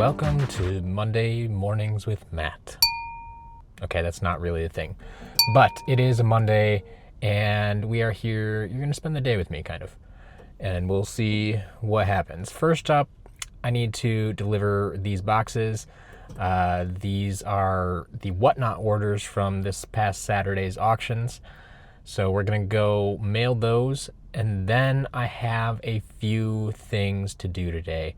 Welcome to Monday Mornings with Matt. Okay, that's not really a thing, but it is a Monday and we are here. You're going to spend the day with me, kind of, and we'll see what happens. First up, I need to deliver these boxes. These are the Whatnot orders from this past Saturday's auctions. So we're going to go mail those, and then I have a few things to do today.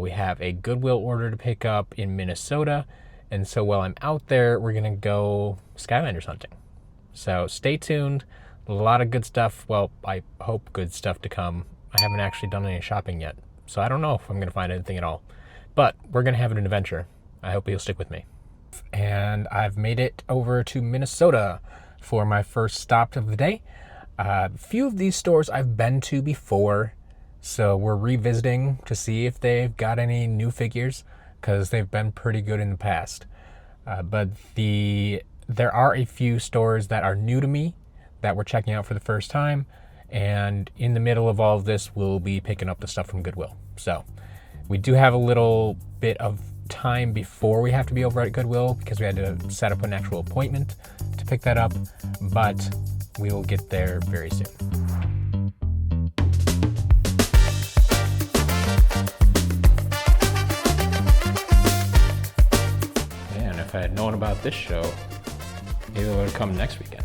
We have a Goodwill order to pick up in Minnesota, and so while I'm out there, we're going to go Skylanders hunting. So stay tuned. A lot of good stuff. Well, I hope good stuff to come. I haven't actually done any shopping yet, so I don't know if I'm going to find anything at all. But we're going to have an adventure. I hope you'll stick with me. And I've made it over to Minnesota for my first stop of the day. A few of these stores I've been to before, so we're revisiting to see if they've got any new figures, because they've been pretty good in the past. But there are a few stores that are new to me that we're checking out for the first time, and in the middle of all of this, we'll be picking up the stuff from Goodwill. So we do have a little bit of time before we have to be over at Goodwill, because we had to set up an actual appointment to pick that up, but we will get there very soon. Man, if I had known about this show, maybe it would have come next weekend.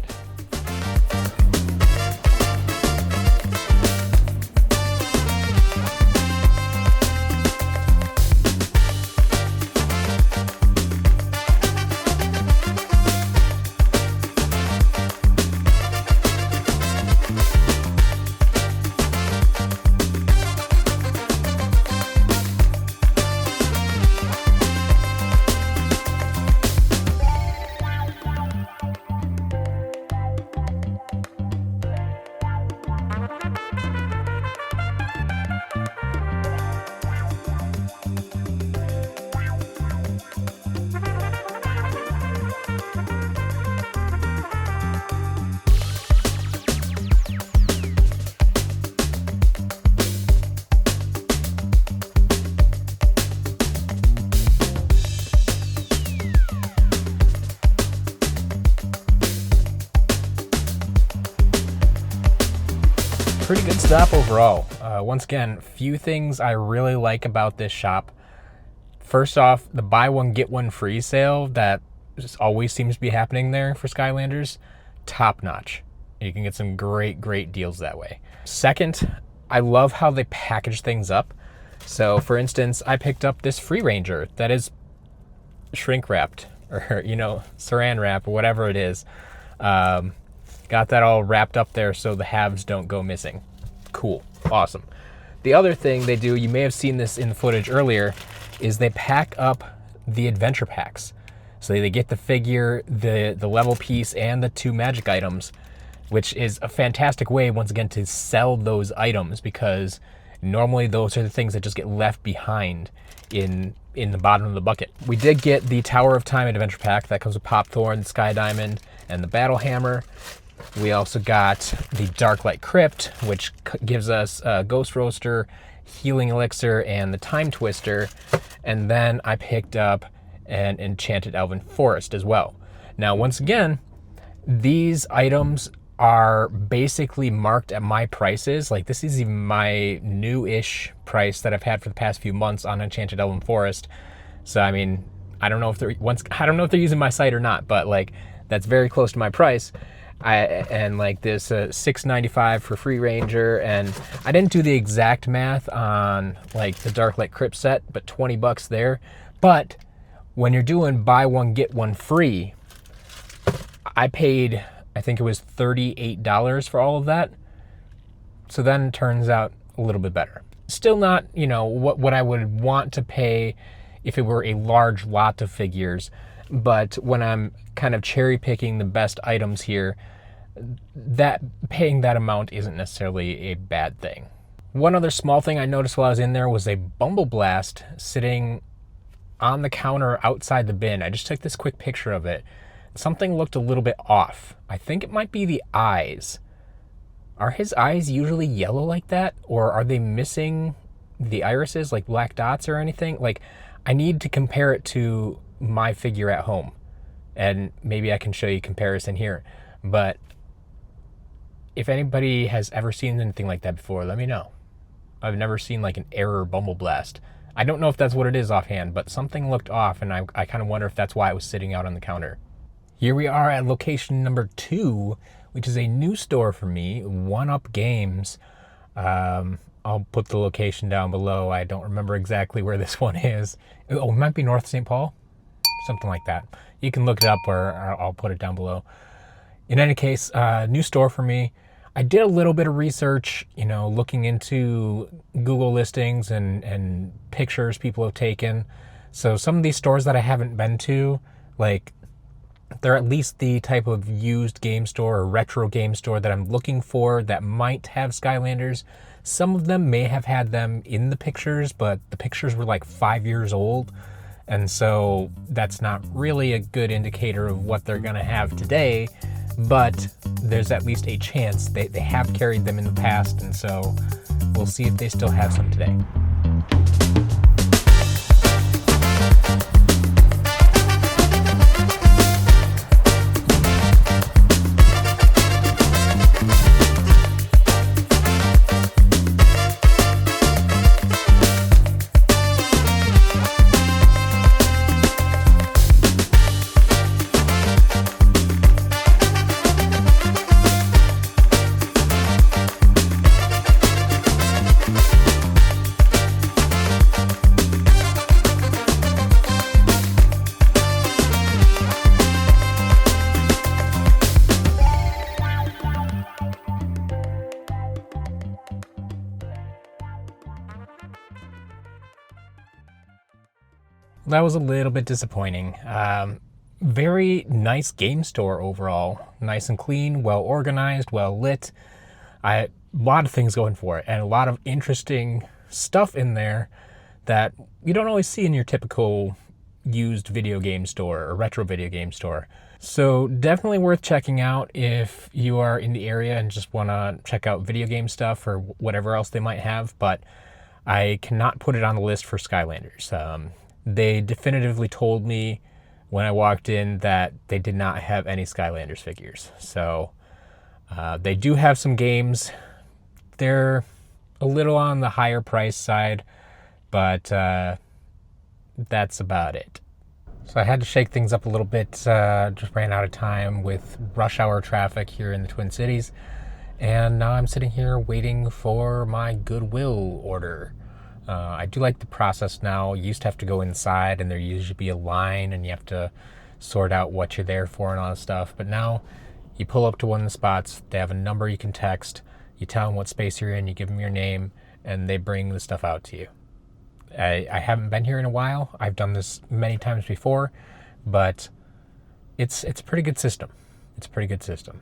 Pretty good stop overall. Once again, few things I really like about this shop. First off, the buy one get one free sale that just always seems to be happening there for Skylanders, top notch. You can get some great deals that way. Second, I love how they package things up. So for instance, I picked up this Free Ranger that is shrink wrapped, or saran wrap, or whatever it is. Got that all wrapped up there so the halves don't go missing. Cool. Awesome. The other thing they do, you may have seen this in the footage earlier, is they pack up the adventure packs. So they get the figure, the level piece, and the 2 magic items, which is a fantastic way, once again, to sell those items, because normally those are the things that just get left behind in the bottom of the bucket. We did get the Tower of Time adventure pack that comes with Pop Thorn, the Sky Diamond, and the Battle Hammer. We also got the Darklight Crypt, which gives us a Ghost Roaster, Healing Elixir, and the Time Twister. And then I picked up an Enchanted Elven Forest as well. Now, once again, these items are basically marked at my prices. Like, this is even my new-ish price that I've had for the past few months on Enchanted Elven Forest. So, I mean, I don't know if they're using my site or not, but like, that's very close to my price. And like this $6.95 for Free Ranger, and I didn't do the exact math on like the Darklight Crypt set, but $20 there. But when you're doing buy one get one free, I paid, I think it was $38 for all of that. So then it turns out a little bit better. Still not, what I would want to pay if it were a large lot of figures, but when I'm kind of cherry picking the best items here, that paying that amount isn't necessarily a bad thing. One other small thing I noticed while I was in there was a Bumble Blast sitting on the counter outside the bin. I just took this quick picture of it. Something looked a little bit off. I think it might be the eyes. Are his eyes usually yellow like that, or are they missing the irises, like black dots or anything? Like, I need to compare it to my figure at home. And maybe I can show you comparison here. But if anybody has ever seen anything like that before, let me know. I've never seen like an error Bumble Blast. I don't know if that's what it is offhand, but something looked off, and I kind of wonder if that's why it was sitting out on the counter. Here we are at location number 2, which is a new store for me, One Up Games. I'll put the location down below. I don't remember exactly where this one is. Oh, it might be North St. Paul, something like that. You can look it up, or I'll put it down below. In any case, new store for me. I did a little bit of research, looking into Google listings and pictures people have taken. So some of these stores that I haven't been to, like, they're at least the type of used game store or retro game store that I'm looking for that might have Skylanders. Some of them may have had them in the pictures, but the pictures were like 5 years old. And so that's not really a good indicator of what they're going to have today. But there's at least a chance they have carried them in the past. And so we'll see if they still have some today. That was a little bit disappointing. Very nice game store overall. Nice and clean, well organized, well lit. A lot of things going for it, and a lot of interesting stuff in there that you don't always see in your typical used video game store or retro video game store. So definitely worth checking out if you are in the area and just want to check out video game stuff or whatever else they might have. But I cannot put it on the list for Skylanders. They definitively told me when I walked in that they did not have any Skylanders figures. So they do have some games. They're a little on the higher price side, but that's about it. So I had to shake things up a little bit. Just ran out of time with rush hour traffic here in the Twin Cities. And now I'm sitting here waiting for my Goodwill order. I do like the process now. You used to have to go inside and there used to be a line and you have to sort out what you're there for and all that stuff. But now you pull up to one of the spots, they have a number you can text, you tell them what space you're in, you give them your name, and they bring the stuff out to you. I haven't been here in a while. I've done this many times before, but it's a pretty good system. It's a pretty good system.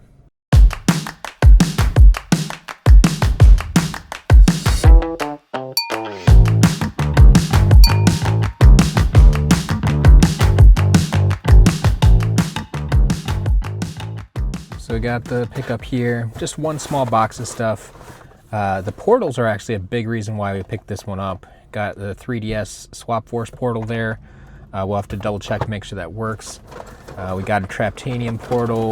So we got the pickup here, just one small box of stuff. The portals are actually a big reason why we picked this one up. Got the 3DS Swap Force portal there. We'll have to double check to make sure that works. We got a Traptanium portal.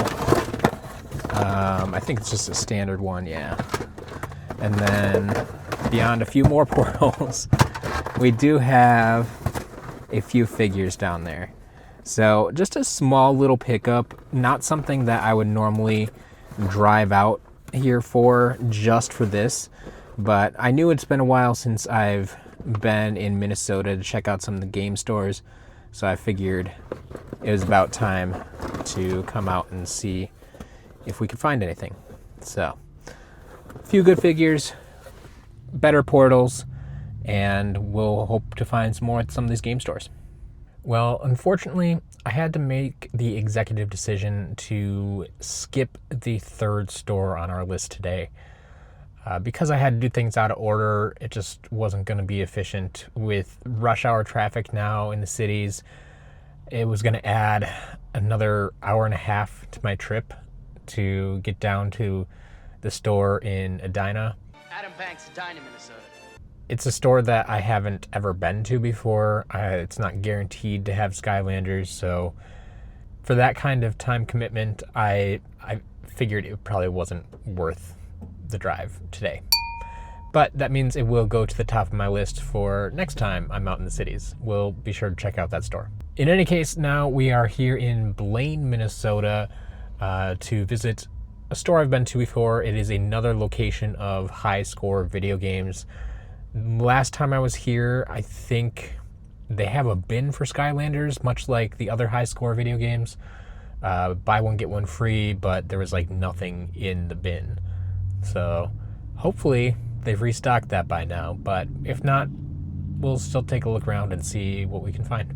I think it's just a standard one, yeah. And then beyond a few more portals, we do have a few figures down there. So just a small little pickup, not something that I would normally drive out here for just for this, but I knew it's been a while since I've been in Minnesota to check out some of the game stores, so I figured it was about time to come out and see if we could find anything. So a few good figures, better portals, and we'll hope to find some more at some of these game stores. Well, unfortunately, I had to make the executive decision to skip the third store on our list today. Because I had to do things out of order, it just wasn't going to be efficient with rush hour traffic now in the cities. It was going to add another hour and a half to my trip to get down to the store in Edina. Adam Banks, Edina, Minnesota. It's a store that I haven't ever been to before. It's not guaranteed to have Skylanders, so for that kind of time commitment, I figured it probably wasn't worth the drive today. But that means it will go to the top of my list for next time I'm out in the cities. We'll be sure to check out that store. In any case, now we are here in Blaine, Minnesota to visit a store I've been to before. It is another location of high score video games. Last time I was here, I think they have a bin for Skylanders, much like the other high score video games. Buy one, get one free, but there was like nothing in the bin. So hopefully they've restocked that by now, but if not, we'll still take a look around and see what we can find.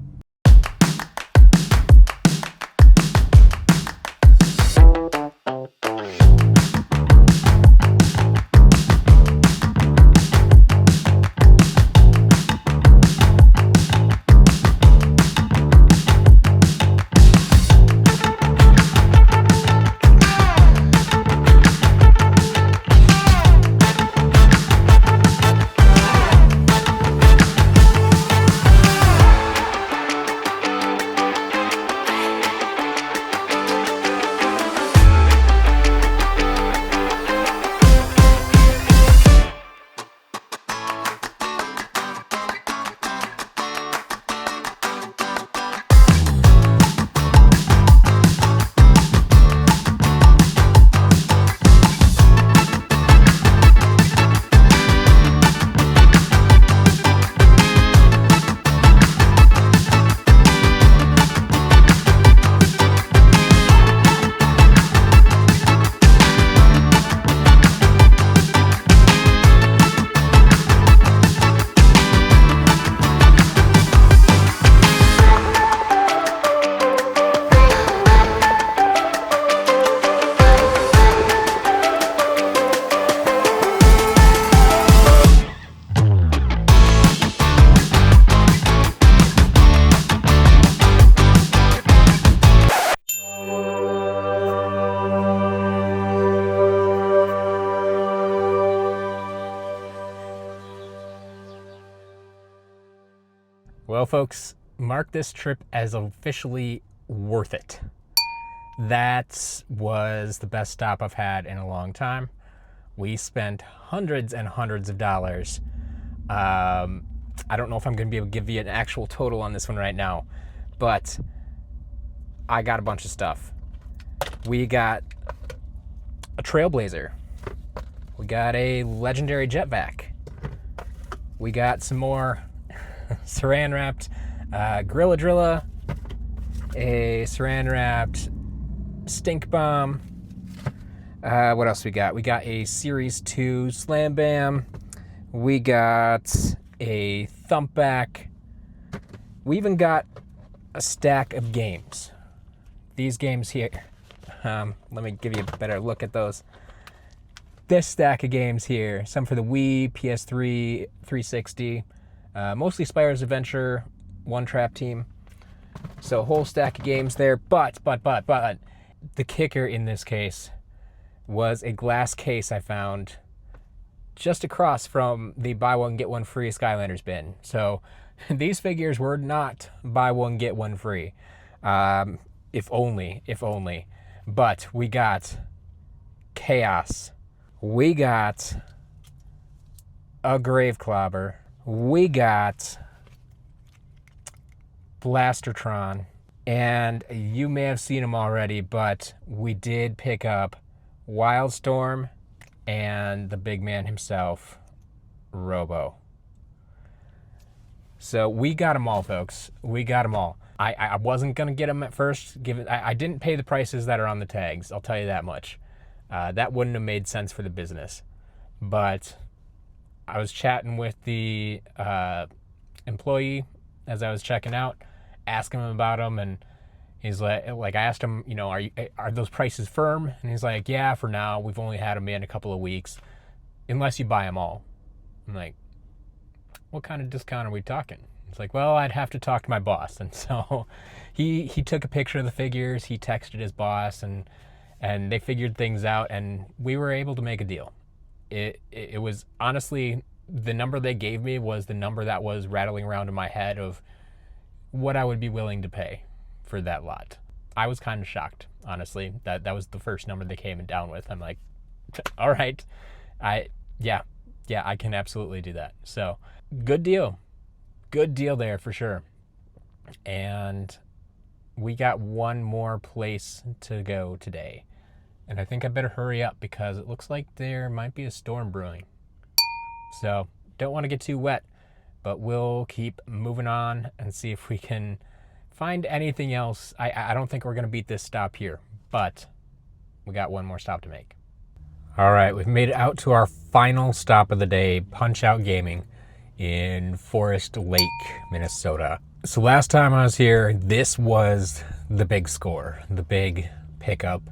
Well, folks, mark this trip as officially worth it. That was the best stop I've had in a long time. We spent hundreds and hundreds of dollars. I don't know if I'm going to be able to give you an actual total on this one right now, but I got a bunch of stuff. We got a Trailblazer. We got a legendary jetpack. We got some more saran wrapped Gorilla Drilla, a saran wrapped Stink Bomb. What else we got? We got a Series 2 Slam Bam. We got a Thumpback. We even got a stack of games. These games here. Let me give you a better look at those. This stack of games here. Some for the Wii, PS3, 360. Mostly Spyro's Adventure, One Trap Team. So a whole stack of games there. But the kicker in this case was a glass case I found just across from the buy one get one free Skylanders bin. So these figures were not buy one get one free. If only. But we got Chaos. We got a Grave Clobber. We got Blastertron. And you may have seen them already, but we did pick up Wildstorm and the big man himself, Robo. So we got them all, folks. We got them all. I wasn't going to get them at first. I didn't pay the prices that are on the tags. I'll tell you that much. That wouldn't have made sense for the business. But I was chatting with the employee as I was checking out, asking him about them, and he's like I asked him, are those prices firm? And he's like, yeah, for now. We've only had them in a couple of weeks, unless you buy them all. I'm like, what kind of discount are we talking? It's like, well, I'd have to talk to my boss. And so he took a picture of the figures, he texted his boss, and they figured things out, and we were able to make a deal. It was honestly the number they gave me was the number that was rattling around in my head of what I would be willing to pay for that lot. I was kind of shocked, honestly. That was the first number they came down with. I'm like, all right, yeah, I can absolutely do that. So good deal there for sure. And we got one more place to go today, and I think I better hurry up because it looks like there might be a storm brewing. So don't want to get too wet, but we'll keep moving on and see if we can find anything else. I don't think we're going to beat this stop here, but we got one more stop to make. All right, we've made it out to our final stop of the day, Punch Out Gaming in Forest Lake, Minnesota. So last time I was here, this was the big score, the big pickup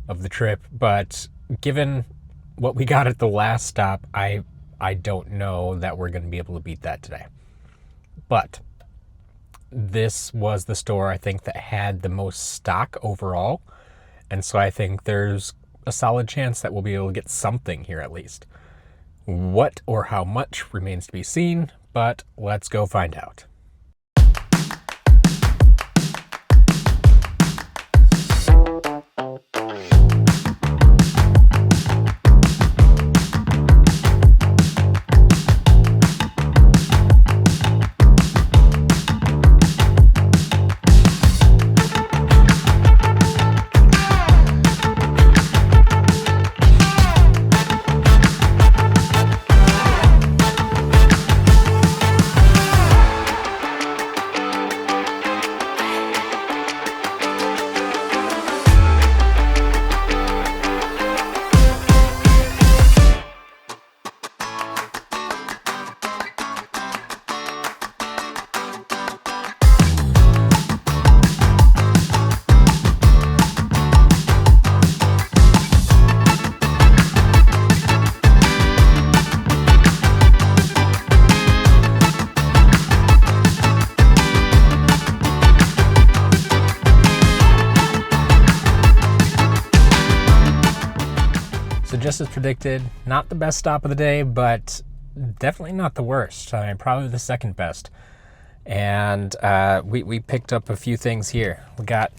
of the trip. But given what we got at the last stop, I don't know that we're going to be able to beat that today. But this was the store, I think, that had the most stock overall. And so I think there's a solid chance that we'll be able to get something here at least. What or how much remains to be seen, but let's go find out. So just as predicted, not the best stop of the day, but definitely not the worst. I mean, probably the second best. And we picked up a few things here. We got,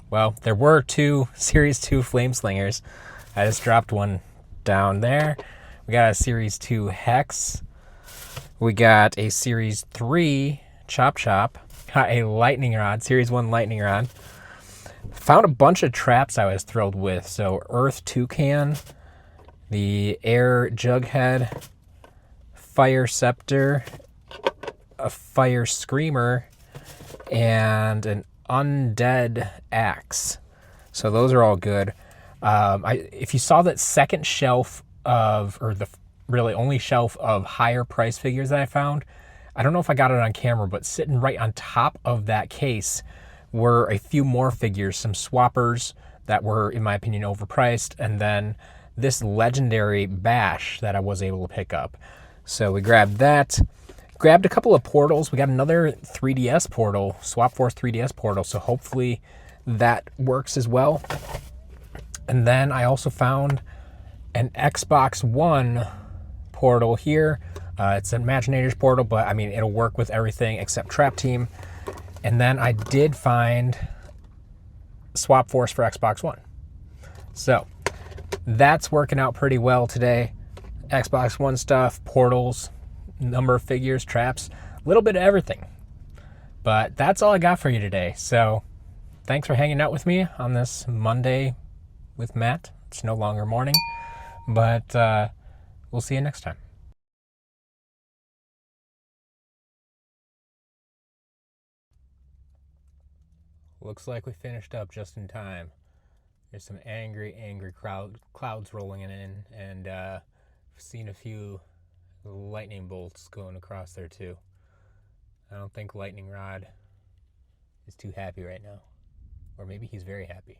well, there were two Series 2 Flame Slingers. I just dropped one down there. We got a Series 2 Hex. We got a Series 3 Chop Chop. Got a Lightning Rod, Series 1 Lightning Rod. Found a bunch of traps I was thrilled with. So Earth Toucan, the Air Jughead, Fire Scepter, a Fire Screamer, and an Undead Axe. So those are all good. If you saw that second shelf of, or the really only shelf of higher price figures that I found, I don't know if I got it on camera, but sitting right on top of that case were a few more figures, some swappers that were, in my opinion, overpriced, and then this legendary Bash that I was able to pick up. So we grabbed that. Grabbed a couple of portals. We got another 3DS portal, Swap Force 3DS portal, so hopefully that works as well. And then I also found an Xbox One portal here. It's an Imaginator's portal, but I mean, it'll work with everything except Trap Team. And then I did find Swap Force for Xbox One. So that's working out pretty well today. Xbox One stuff, portals, number of figures, traps, a little bit of everything. But that's all I got for you today. So thanks for hanging out with me on this Monday with Matt. It's no longer morning, but we'll see you next time. Looks like we finished up just in time. There's some angry clouds rolling in, and I've seen a few lightning bolts going across there too. I don't think Lightning Rod is too happy right now. Or maybe he's very happy.